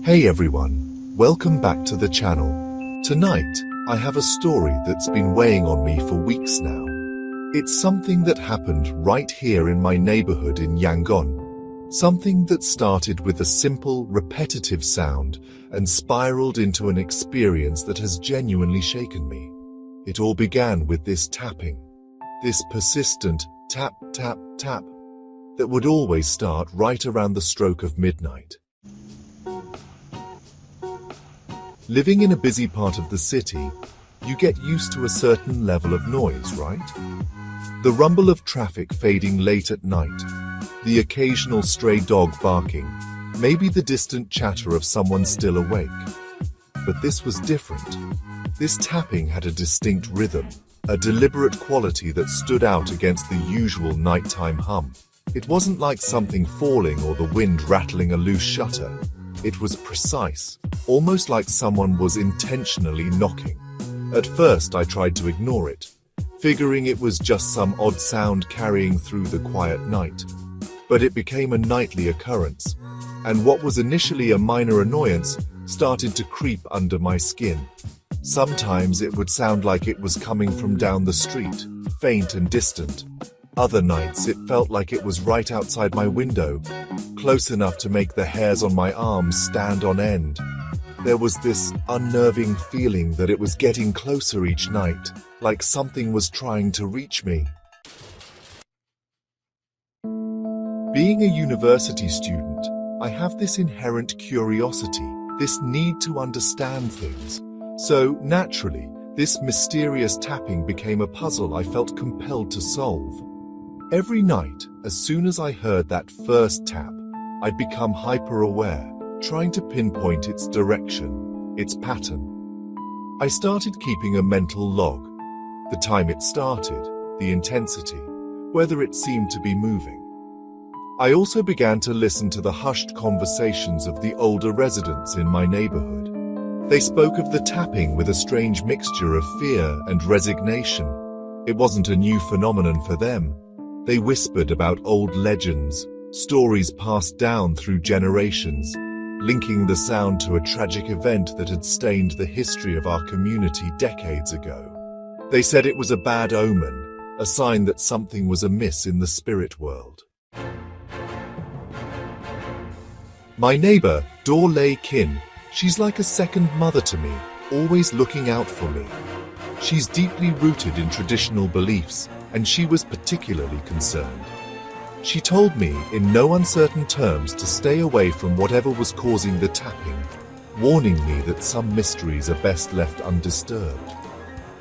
Hey everyone, welcome back to the channel. Tonight, I have a story that's been weighing on me for weeks now. It's something that happened right here in my neighborhood in Yangon. Something that started with a simple, repetitive sound and spiraled into an experience that has genuinely shaken me. It all began with this tapping. This persistent tap, tap, tap that would always start right around the stroke of midnight. Living in a busy part of the city, you get used to a certain level of noise, right? The rumble of traffic fading late at night, the occasional stray dog barking, maybe the distant chatter of someone still awake. But this was different. This tapping had a distinct rhythm, a deliberate quality that stood out against the usual nighttime hum. It wasn't like something falling or the wind rattling a loose shutter. It was precise, almost like someone was intentionally knocking. At first I tried to ignore it, figuring it was just some odd sound carrying through the quiet night. But it became a nightly occurrence, and what was initially a minor annoyance started to creep under my skin. Sometimes it would sound like it was coming from down the street, faint and distant. Other nights it felt like it was right outside my window, close enough to make the hairs on my arms stand on end. There was this unnerving feeling that it was getting closer each night, like something was trying to reach me. Being a university student, I have this inherent curiosity, this need to understand things. So, naturally, this mysterious tapping became a puzzle I felt compelled to solve. Every night, as soon as I heard that first tap, I'd become hyper-aware, trying to pinpoint its direction, its pattern. I started keeping a mental log, the time it started, the intensity, whether it seemed to be moving. I also began to listen to the hushed conversations of the older residents in my neighborhood. They spoke of the tapping with a strange mixture of fear and resignation. It wasn't a new phenomenon for them. They whispered about old legends, stories passed down through generations, linking the sound to a tragic event that had stained the history of our community decades ago. They said it was a bad omen, a sign that something was amiss in the spirit world. My neighbor, Khin, she's like a second mother to me, always looking out for me. She's deeply rooted in traditional beliefs, and she was particularly concerned. She told me in no uncertain terms to stay away from whatever was causing the tapping, warning me that some mysteries are best left undisturbed.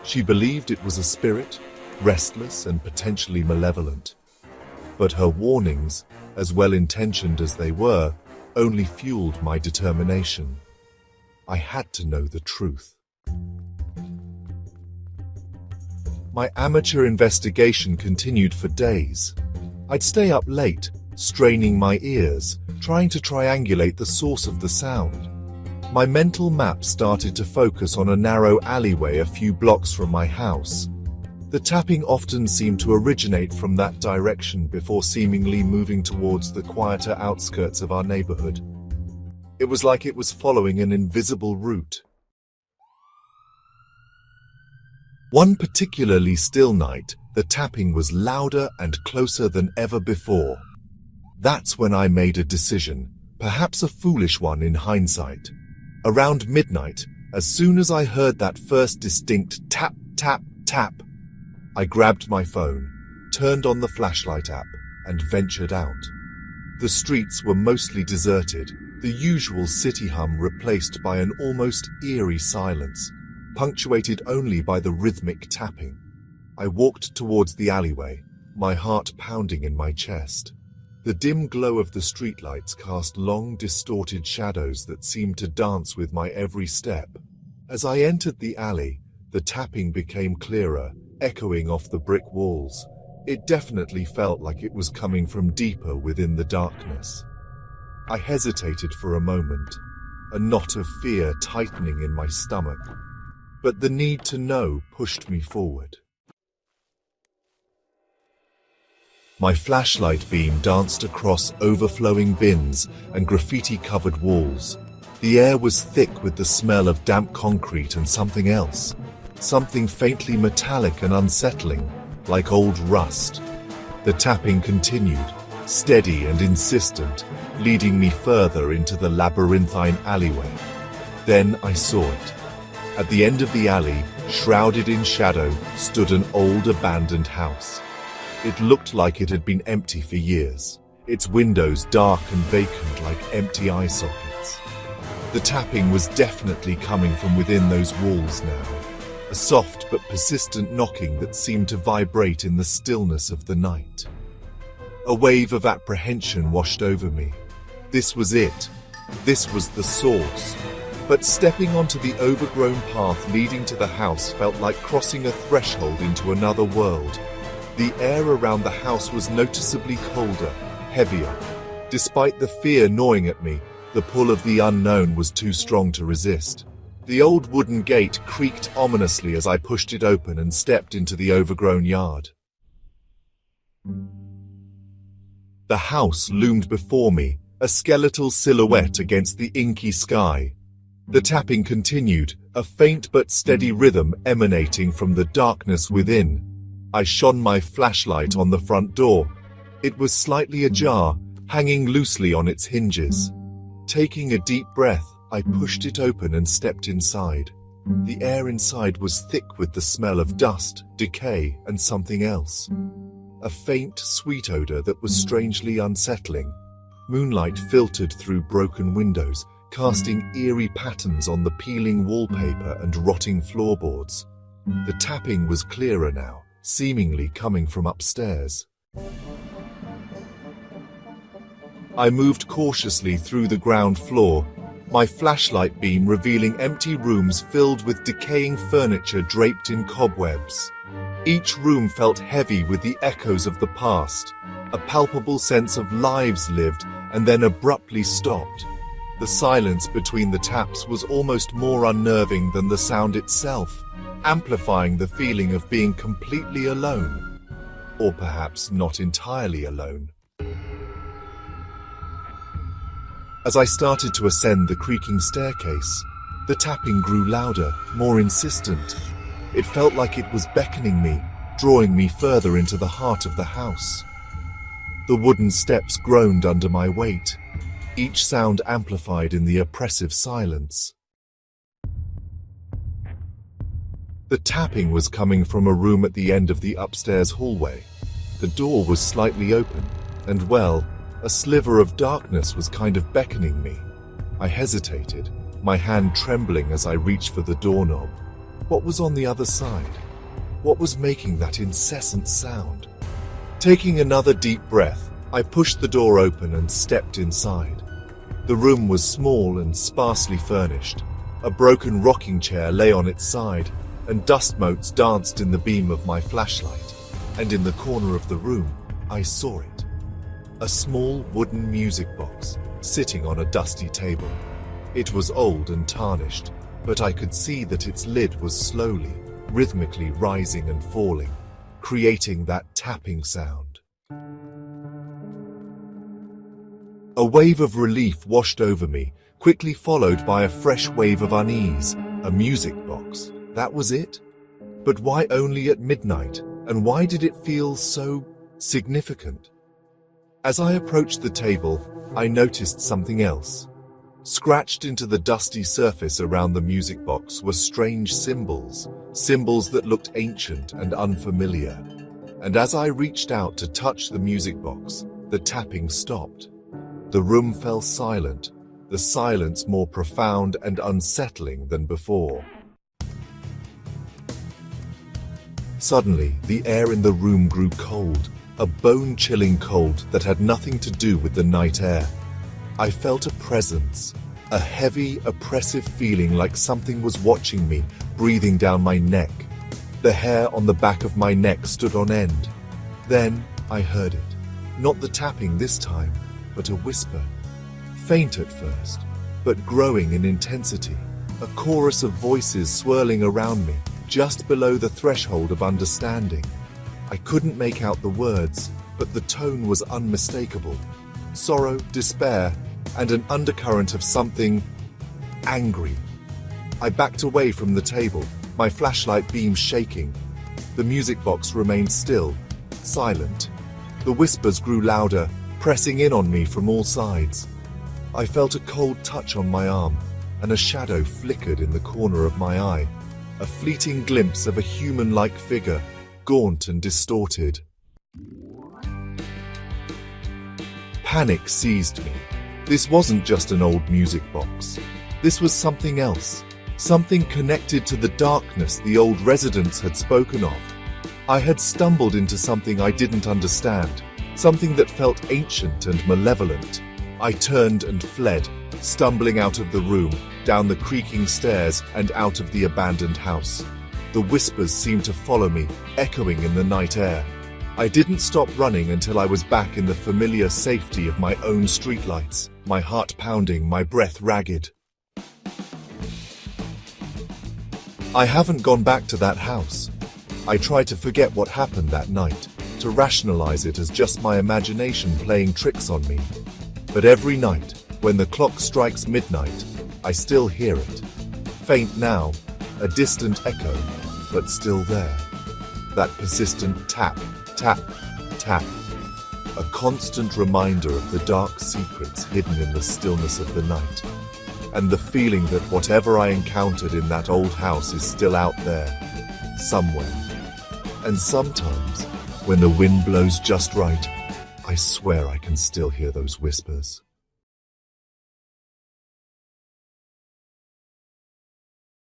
She believed it was a spirit, restless and potentially malevolent. But her warnings, as well-intentioned as they were, only fueled my determination. I had to know the truth. My amateur investigation continued for days. I'd stay up late, straining my ears, trying to triangulate the source of the sound. My mental map started to focus on a narrow alleyway a few blocks from my house. The tapping often seemed to originate from that direction before seemingly moving towards the quieter outskirts of our neighborhood. It was like it was following an invisible route. One particularly still night, the tapping was louder and closer than ever before. That's when I made a decision, perhaps a foolish one in hindsight. Around midnight, as soon as I heard that first distinct tap, tap, tap, I grabbed my phone, turned on the flashlight app, and ventured out. The streets were mostly deserted, the usual city hum replaced by an almost eerie silence, punctuated only by the rhythmic tapping. I walked towards the alleyway, my heart pounding in my chest. The dim glow of the streetlights cast long, distorted shadows that seemed to dance with my every step. As I entered the alley, the tapping became clearer, echoing off the brick walls. It definitely felt like it was coming from deeper within the darkness. I hesitated for a moment, a knot of fear tightening in my stomach. But the need to know pushed me forward. My flashlight beam danced across overflowing bins and graffiti-covered walls, The air was thick with the smell of damp concrete and something else, something faintly metallic and unsettling, like old rust. The tapping continued, steady and insistent, leading me further into the labyrinthine alleyway. Then I saw it. At the end of the alley, shrouded in shadow, stood an old abandoned house. It looked like it had been empty for years, its windows dark and vacant like empty eye sockets. The tapping was definitely coming from within those walls now, a soft but persistent knocking that seemed to vibrate in the stillness of the night. A wave of apprehension washed over me. This was it. This was the source. But stepping onto the overgrown path leading to the house felt like crossing a threshold into another world. The air around the house was noticeably colder, heavier. Despite the fear gnawing at me, the pull of the unknown was too strong to resist. The old wooden gate creaked ominously as I pushed it open and stepped into the overgrown yard. The house loomed before me, a skeletal silhouette against the inky sky. The tapping continued, a faint but steady rhythm emanating from the darkness within. I shone my flashlight on the front door. It was slightly ajar, hanging loosely on its hinges. Taking a deep breath, I pushed it open and stepped inside. The air inside was thick with the smell of dust, decay, and something else. A faint, sweet odor that was strangely unsettling. Moonlight filtered through broken windows, casting eerie patterns on the peeling wallpaper and rotting floorboards. The tapping was clearer now, seemingly coming from upstairs. I moved cautiously through the ground floor, my flashlight beam revealing empty rooms filled with decaying furniture draped in cobwebs. Each room felt heavy with the echoes of the past, a palpable sense of lives lived and then abruptly stopped. The silence between the taps was almost more unnerving than the sound itself, amplifying the feeling of being completely alone. Or perhaps not entirely alone. As I started to ascend the creaking staircase, the tapping grew louder, more insistent. It felt like it was beckoning me, drawing me further into the heart of the house. The wooden steps groaned under my weight, each sound amplified in the oppressive silence. The tapping was coming from a room at the end of the upstairs hallway. The door was slightly open, and well, a sliver of darkness was kind of beckoning me. I hesitated, my hand trembling as I reached for the doorknob. What was on the other side? What was making that incessant sound? Taking another deep breath, I pushed the door open and stepped inside. The room was small and sparsely furnished. A broken rocking chair lay on its side, and dust motes danced in the beam of my flashlight. And in the corner of the room, I saw it. A small wooden music box, sitting on a dusty table. It was old and tarnished, but I could see that its lid was slowly, rhythmically rising and falling, creating that tapping sound. A wave of relief washed over me, quickly followed by a fresh wave of unease. A music box, that was it? But why only at midnight, and why did it feel so significant? As I approached the table, I noticed something else. Scratched into the dusty surface around the music box were strange symbols, symbols that looked ancient and unfamiliar. And as I reached out to touch the music box, the tapping stopped. The room fell silent, the silence more profound and unsettling than before. Suddenly, the air in the room grew cold, a bone-chilling cold that had nothing to do with the night air. I felt a presence, a heavy, oppressive feeling like something was watching me, breathing down my neck. The hair on the back of my neck stood on end. Then I heard it. Not the tapping this time, but a whisper. Faint at first, but growing in intensity. A chorus of voices swirling around me, just below the threshold of understanding. I couldn't make out the words, but the tone was unmistakable. Sorrow, despair, and an undercurrent of something angry. I backed away from the table, my flashlight beam shaking. The music box remained still, silent. The whispers grew louder, pressing in on me from all sides. I felt a cold touch on my arm, and a shadow flickered in the corner of my eye. A fleeting glimpse of a human-like figure, gaunt and distorted. Panic seized me. This wasn't just an old music box. This was something else. Something connected to the darkness the old residents had spoken of. I had stumbled into something I didn't understand, something that felt ancient and malevolent. I turned and fled, stumbling out of the room, down the creaking stairs, and out of the abandoned house. The whispers seemed to follow me, echoing in the night air. I didn't stop running until I was back in the familiar safety of my own streetlights, my heart pounding, my breath ragged. I haven't gone back to that house. I try to forget what happened that night, to rationalize it as just my imagination playing tricks on me. But every night, when the clock strikes midnight, I still hear it. Faint now, a distant echo, but still there. That persistent tap, tap, tap. A constant reminder of the dark secrets hidden in the stillness of the night. And the feeling that whatever I encountered in that old house is still out there, somewhere. And sometimes, when the wind blows just right, I swear I can still hear those whispers.